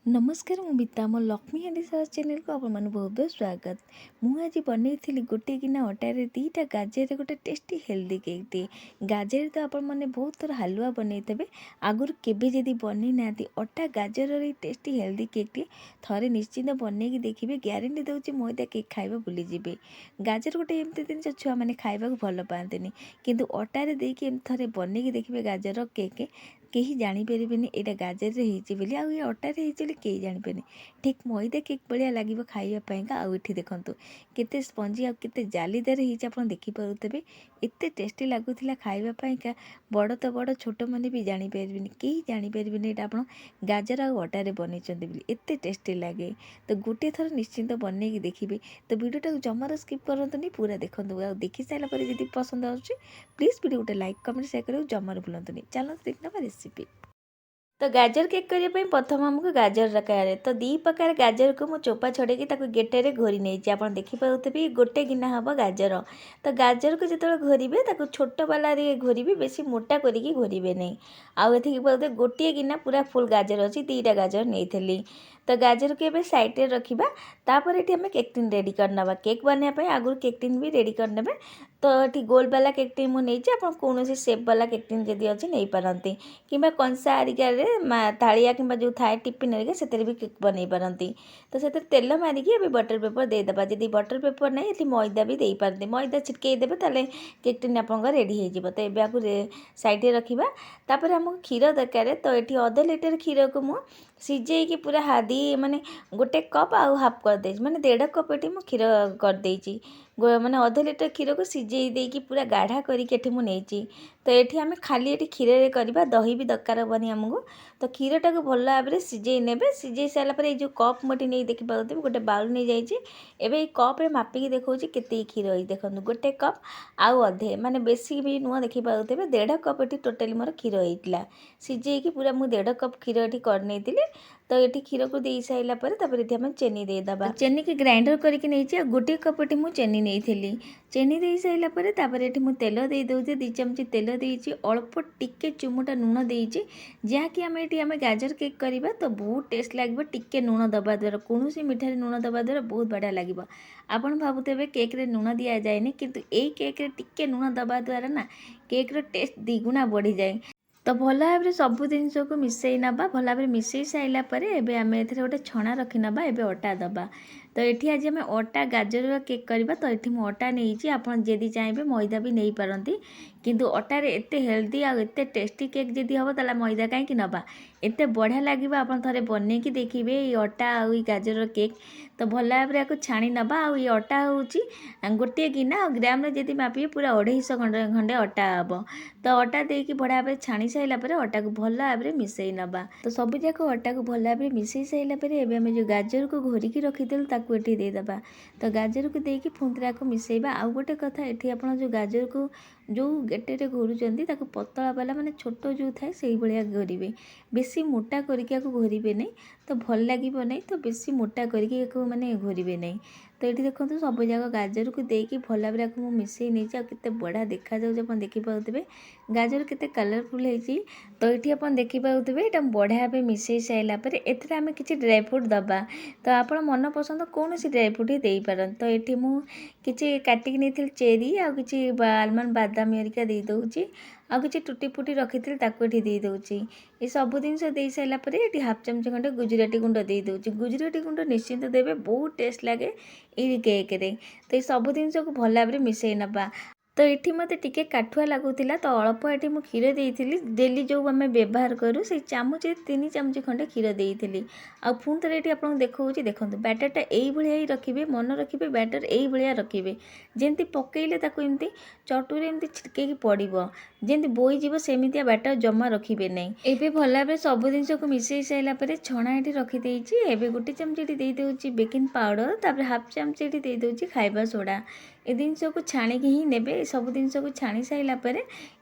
नमस्कार मु मिता मो लक्ष्मी हांडी साहस चैनल को आप बहुत बहुत स्वागत। मुझे बनई गोटे गिना अटारे दीटा गाजर गोटे टेस्टी हेल्दी केक टे गाजर तो आप मैंने बहुत थर हालुआ बनई आगुरी केबे जदि बनई ना अटा गाजर टेस्टी हेल्दी केक टे थरे निश्चिंत बनई देखिए ग्यारंटी दूसरी मैदा केक खाइबा भूली जिबे। गाजर गोटे एमती जिन छुआ मैंने खाइबा भल पाते किंतु अटारे देकी थरे बनई देखिए गाजर केक कहीं जापर यहाँ गाजर होती आउ ये अटारे होती कहीं जापर ठीक मैदा केक भाया लगे खावाई आउ ये देखूँ केते स्पंजी आते जालीदार हो देखिपे एत टेस्टी लगुला खावाई बड़ तो बड़ छोट मैंने भी जापर कहीं जापर यहाँ आप गाजर आउ अटारे बनई एत टेस्टी लगे। तो गोटे थर निश्चिंत बनई देखिए। तो वीडियो जमार स्किप करतुनि पूरा देखूँ आ देखी सारापर जब पसंद आसुची प्लीज वीडियो गोटे लाइक कमेंट शेयर करें जमार भूलुनि। चलो देखना रेसिपी। तो गाजर केक करने प्रथम आमको गाजर दरकार। तो दी प्रकार गाजर को मु चोपा छड़े गेटे घोरी नहीं आप देखिपे गोटे गिना हम गाजर। तो गाजर को जो घोरे छोट बाला घोरे बेसी मोटा करी घोरे नहीं। आउ ये गोटे गिना पूरा फुल गाजर अच्छी दीटा गाजर नहीं। तो गाजर को ये साइड रे रखा तापर ये आम केक टिन रेडी करना केक बनाई आगुरी केक टिन भी रेडी करने। तो ये गोल वाला केक टिन मुझे आप कौन सेप वाला केक टिन जदि अच्छी नहीं पारती कि कंसा आरिकार थालिया कि जो थाए टिफिन से भी केक बनई पारती। तो से तेल मारिकी अभी बटर पेपर देदेबा जदि बटर पेपर नहीं ये मैदा भी दे पारती मैदा छिटकईदेवे ताले केक टिन आप रेडी हो। तो ये आपको साइड रखा तापर आमको क्षीर दरकार। तो ये अध लिटर क्षीर को मु सीझे पूरा हादी माने गोटे कप आउ हाफ कर दे माने 1.5 कप ये मु क्षीर कर देची माने अध लिटर क्षीर को सीझे देकी पूरा गाढ़ा करके मुझे। तो ये आम खाली ये क्षीर करवा दही भी दरकार बनी आमको। तो क्षीरटा को भल भाव में सीझे ने सीझे सारापर जो कप मोटी नहीं देखी पाते गोटे बाउल नहीं जाइए कप्रे मापिकी देखा केते क्षीर देखो गोटे कप आउ अधे माने बेसी भी नुह देखी पाते 1.5 कप ये टोटाली मोर क्षीर होता सीझे पूरा मुझे 1.5 कप क्षीर ये करनी। तो ये क्षीर को दे सारापर ये आम चेनी देदेबा चेनी की ग्राइंडर करके गोटे कप ये मुझे चेनी नहीं चेनी दे सारापर ये मुझे तेल दे दूचे 2 चमची तेल देती अल्प टिके चुमुटा नुण देती जहाँकि आम ये आम गाजर केक करवा। तो बहुत टेस्ट लगे टिके नुण दबा द्वारा कौन मिठाई नुण दबा द्वारा बहुत बढ़िया लगे। आपड़ भावुवे केक रे नुण दि जाए किंतु ए केक रे टिके नुण दबा द्वारा ना केक रो टेस्ट द्विगुणा बढ़ी जाए। तो भल भाव में सब जिनस को मिसई नवा भल भाव में मिसई सारापर एवं आम ए गोटे छणा रखी नवा एवं अटा दबा। तो ये आज आम अटा गाजर केक करवा। तो ये मुझे अटा नहीं आपड़ जदि चाहिए मैदा भी नहीं पारती किंतु अटारे एत हेल्दी आत टेस्टी केक जदि हम ताला मैदा कहीं नवा एत बढ़िया लगे। आप थे बनई देखिए ये अटा आ गाजर केक। तो भल भाव में आपको छाणी नवा आ ये अटा हूँ गोटे गिना ग्राम जदि मापिए पूरा 250 खंडे अटा हम। तो अटा देकी बढ़िया भाव छाणी सारापर अटा को भल भाव में मिसई नवा। तो सब जाक अटा को भल भाव में मिसई सारापर एवं जो गाजर को घोरिकी रखीदेलु ताकू ये देदेबा। तो गाजर को देकी पुणी को मिसईबा। आउ गोटे कथा ये आप जो गाजर को जो गेटे घोरुंच पतला वाला माने छोट जो थाए से भाया घोरे बेसी मोटा करके घोरे नहीं। तो भल लगे नहीं तो बेसी मोटा करके माने घोरे नहीं। तो ये देखो सब जाक गाजर को देकी भल भाव में मिसई नहीं केते बढ़िया देखा जाए देखिपे गाजर केते कलरफुल होती। तो ये आप देखिपे ये बढ़िया भाव मिसई सारापर एथेर आम कि ड्राई फ्रूट दबा। तो आप मन पसंद कौन ड्राई फ्रूट ही दे पार। तो ये मुझे काटिक नहीं चेरी आ कि आलमंड बादाम हरिका दे दूँगी आ कि टूटी फुटी रखी ये दे दूँगी। ये सब जिन दे सारापर ये हाफ चमच खंडे गुजराती गुंड दे दूँगी। गुजराती गुंड निश्चिंत देवे बहुत टेस्ट लगे ये केक रे। तो ये सब जिन को भल भाव में मिसई नवा। तो ये मत टे काठुआ लगुला तो अल्प ये मुझे क्षीर देती डेली जो आम व्यवहार करूँ से चामच 3 चमच खंडे क्षीर देती आ पुणी थे ये आपको देखा देखो बैटरटा यही रखिए मन रखिए बैटर यही रखिए जमी पकईले एमती चटुरे एमती छिटके पड़ो जमी बोईज सेमिया बैटर जमा रखिए नहीं। एवं भल भाव सब जिन को मिसई सारापर छणा ये रखीदे गोटे चमच ये दे दूँगी बेकिंग पाउडर तापर हाफ चमच ये दे दूँगी खाइबा सोडा ए जिन को छाणिकी ही ने सब जिन को छाणी सारापर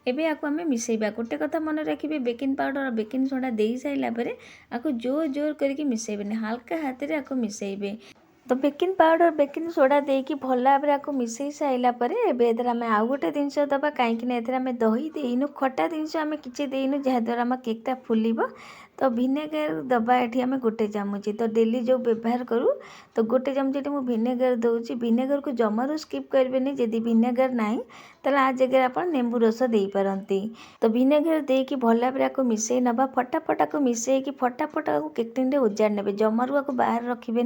एवं आपको आम मिसईबा। गोटे कथा मन रखिए बेकिंग पाउडर और बेकिंग सोडा दे सारापर आपको जोर जोर करके मिसईबे हल्का हाथ में आपको मिसईबे। तो बेकिंग पाउडर बेकिंग सोडा देकी भल भाव में आपको मिसई सारापर एथर आम आउ गोटे जिनस दबा कहीं एथर आम दही देनु खटा जिनस आम किसी देनु जहाद्वारा आम केकटा फुल। तो भिनेगार दबा ये आम 1 चामच तो डेली जो व्यवहार करूँ तो 1 चामच ये भिनेगार दूसरी भिनेगार को जमारू स्किप करेंगे जदि भिनेगार ना ताला आ जगह आप नेंबू रस दे पारती तो भिनेगार देकी भल भाव आपको मिसई नवा फटाफट को मिसई फटाफट को केक टिन उजाड़ ने जमारू आपको बाहर रखिए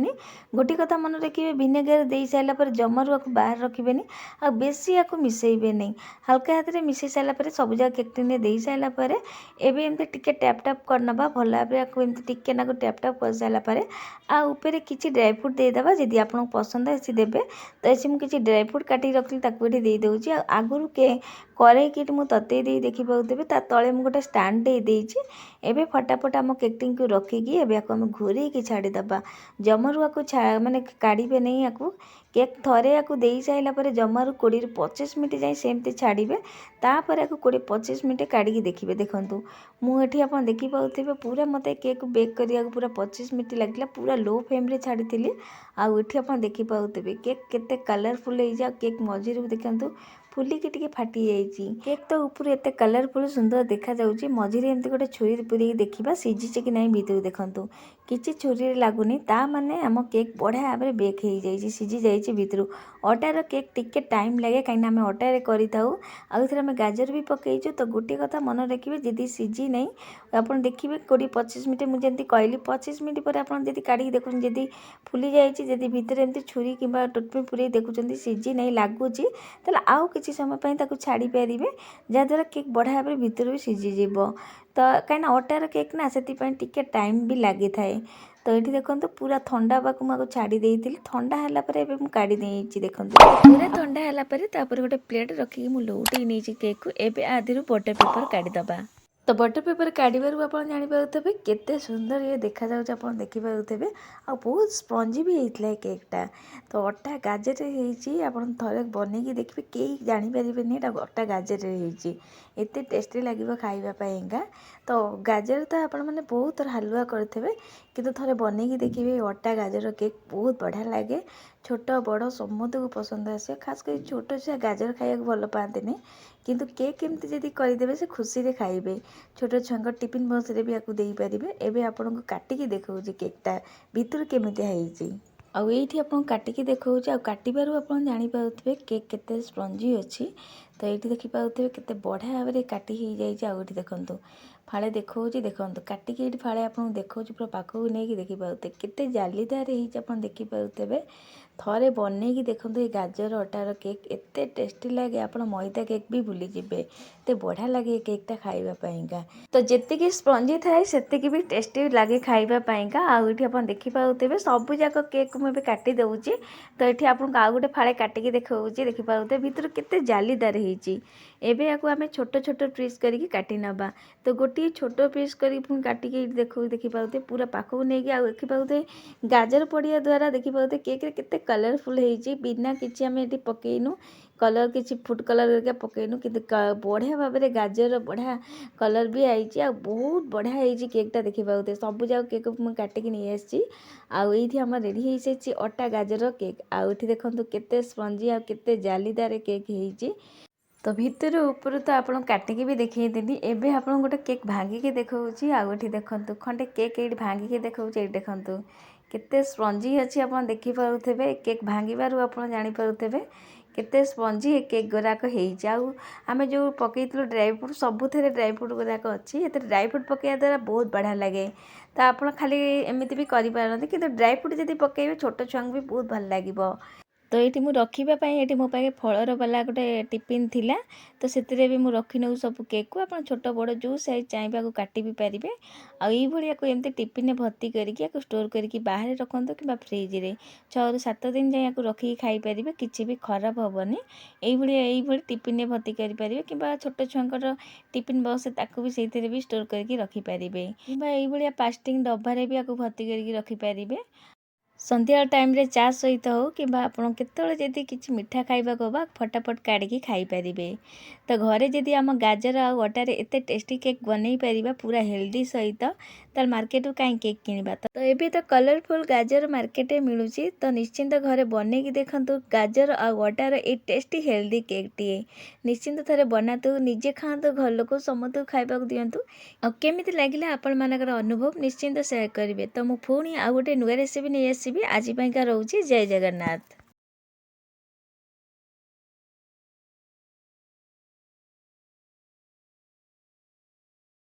गोटे कथा मन रखिए भिनेगार दे सारापर जमारू आपको बाहर रखिए आ बेसी आपको मिसईबे नहीं हल्का हाथ में मिसई सारापर सब जगह केक टिन दे सारापर एवं एमती टिके टैप टैप करनवा भल भाव आपको एमती टिके ना टैप टैप कर सारापर आ ऊपर किसी ड्राई फ्रूट देदेबा जदि आपको पसंद आसी देबे तो ऐसे मुझे किसी ड्राई फ्रूट काटी रखी ये दे दूँगी आगुरी के कड़े कि मुझे तते देखी पाते ता तले मुझे गोटे स्टाण्ड दे देछि एबे फटाफट आम केकटिंग को रखिकी एवं आम घोरेकी छाड़ीदबा जमारू आपको माने काढ़े नहीं आपको केक थरे आपको दे सारापर जमारू 20-25 मिनट जाए सेमती छाड़े तापर आपको 20-25 मिनट काढ़ी देखिए देखूँ मुझे आप देखिपे पूरा मत केक बेक करा पूरा 25 मिनट लगे पूरा लो फ्लेम रे छाड़ी आठी आप देखिपे केक केते कलरफुल हो केक मझे देखूँ फुलिकी टिके फाटी जाइए केक तो ऊपर एत कलरफुल सुंदर देखा जाउची मझे एमती गोटे छुरी पूरी देखा सीझीचे कि नहीं भीतर देखूँ किसी छुरी लगुनि ता माने आम केक बढ़िया भाव में बेक हो जाइए सीझी जाइए भीतर अटार केक टिके टाइम लगे कहीं आम अटारे करूँ आउ आम गाजर भी पकईचु तो गोटे कथा मन रखिए जदि सीझी नहीं आप देखिए 20-25 मिनट मुझे कहली 25 मिनट पर आप काढ़ी देखुं जदि फुली जाइए भितर एमती छुरी कि टोटपी पूरे देखुं सीझी नहीं लगुच आउ किसी समय छाड़ी पारे जहाद्वारा केक बढ़िया भाव भितर भी सीझीज तो कहीं अटार केक ना से टिके टाइम भी लगी थाए तो ये देखो पूरा ठंडा पाक मुझे छाड़ी देती ठंडा है काढ़ी नहीं देखो पूरा ठंडा है गोटे प्लेट रखिकी मुझे लौटे नहीं केक को एवं आधि बटर पेपर काढ़ीदबा तो बटर पेपर काढ़ू आप जानीपे केते सुंदर ये देखा जाऊँ आप देखिपे आ बहुत स्पंजी भी होता है केकटा तो अटा गाजर आप थे बनईकी देखिए कई जानीपारे अटा गाजर एत टेस्टी लगे खावाईका तो गाजर तो आप बहुत थर हालुआ करेंगे किंतु थे बनईकी देखिए अटा गाजर केक बहुत बढ़िया लगे छोट बड़ समस्त को पसंद आसे खास कर छोट छुआ गाजर खाया भल पाते नहीं किंतु केक एमती जदि करदे से खुशी रे खाइबे छोट छुआ टिफिन बॉक्स रे भी आपको दे पारिबे एबे आपनको काटिकी देखौछि केकटा भितर केमिति हेइछि आउ ये आपको काटिकी देखौछि आ काटिबारु आपन जानि पाउथिबे केक केते स्पंजी अछि तो ये देखिपे केते बढ़िया भाव में काटी हो जाए आउ ये देखो फाड़े देखौछि देखो काटिकी ये फाड़े आपको देखौछि पूरा पाखक नहीं देखिपे केते जालीदार आप देखिपे थरे बनईकी देखो ये गाजर अटार केक एत टेस्टी लगे आप मैदा केक भी भूली जाए एत बढ़िया लगे केकटा खाइबापा तो जी स्पंजी थाए से भी टेस्टी लगे खाइबापा आउ ये आप देखिपे सबूक केक मुझे काटी देउची तो ये आपको आउ गोटे फाड़े काटिकी देखौछि देखिपे भितर केते जालीदार होइछि एबे आपको आम छोट छोट पीस करके काटी नबा तो गोटे छोट पीस कर काटिकी देखिपे पूरा पाखक नहीं देखिपे गाजर पड़िया द्वारा देखिपे केक रे केते कलरफुल होइछि बिना किछि आम ये पकईनु कलर किसी फूड कलर पकईनु कि बढ़िया भाव में गाजर बढ़िया कलर भी आई आ बहुत बढ़िया होइछि केकटा देखिपे सबू जाक केक मुझे काटिकी नहीं आसी आउ ये आम रेडी हो सारी अटा गाजर केक आउ ये देखो केते स्पंजी आ केते जालीदार केक होइछि तो भितर ऊपर तो आप काटिकी भी देखी देली एबे आप गोटे केक भांगिकी देखौछि आउ ये देखो खंडे केक ये भांगिकी देखौछि ये देखो केते स्पंजी अच्छी आप देखिपे केक भांगबारू आप जानीपे केते स्पंजी केक गुराक हो आम जो पकईलु ड्राई फ्रूट सबुथे ड्राई फ्रूट गुराक अच्छी ये ड्राई फ्रूट पकड़ा द्वारा बहुत बढ़िया लगे तो आप खाली एमती भी करें कि ड्राई फ्रूट जब पकईबे छोट छुआ भी बहुत भल लगे तो ये मुझे रखापी ये मो पाखे फलर वाला गोटे टिफिन थिला तो से भी रखी नौ सब केक को आप छोट बड़ जो साइज चाहिए आपको काटि भी पारे आई एमती टिफिन भर्ती करके स्टोर करके बाहर रखु कि फ्रिज्रे 6-7 दिन जाए रखिकी खाईपारे किसी भी खराब हेनी ये टिफिन भर्ती करेंगे कि छोट छुआ टिफिन बॉक्स ताकू भी से भी स्टोर करके रखिपारे कि प्लास्टिक डब्बारे भी आपको भर्ती करके रखिपारे संध्या टाइम रे चा सहित हो कि केतले किसी मिठा खाइबा हवा फटाफट काढ़ी खाईपारे तो घरे जदि आम गाजर आ अटारे एत टेस्टी केक बनई पार पूरा हेल्दी सहित ତାହେଲେ ମାର୍କେଟରୁ କାହିଁ କେକ୍ କିଣିବା। ତ ଏବେ ତ କଲରଫୁଲ୍ ଗାଜର ମାର୍କେଟରେ ମିଳୁଛି, ତ ନିଶ୍ଚିନ୍ତ ଘରେ ବନେଇକି ଦେଖନ୍ତୁ ଗାଜର ଆଉ ଅଟାର ଏଇ ଟେଷ୍ଟି ହେଲ୍ଦି କେକ୍ଟିଏ। ନିଶ୍ଚିନ୍ତ ଥରେ ବନାନ୍ତୁ, ନିଜେ ଖାଆନ୍ତୁ, ଘର ଲୋକ ସମସ୍ତଙ୍କୁ ଖାଇବାକୁ ଦିଅନ୍ତୁ। ଆଉ କେମିତି ଲାଗିଲା ଆପଣମାନଙ୍କର ଅନୁଭବ ନିଶ୍ଚିନ୍ତ ସେୟାର କରିବେ। ତ ମୁଁ ପୁଣି ଆଉ ଗୋଟେ ନୂଆ ରେସିପି ନେଇ ଆସିବି। ଆଜି ପାଇଁକା ରହୁଛି, ଜୟ ଜଗନ୍ନାଥ।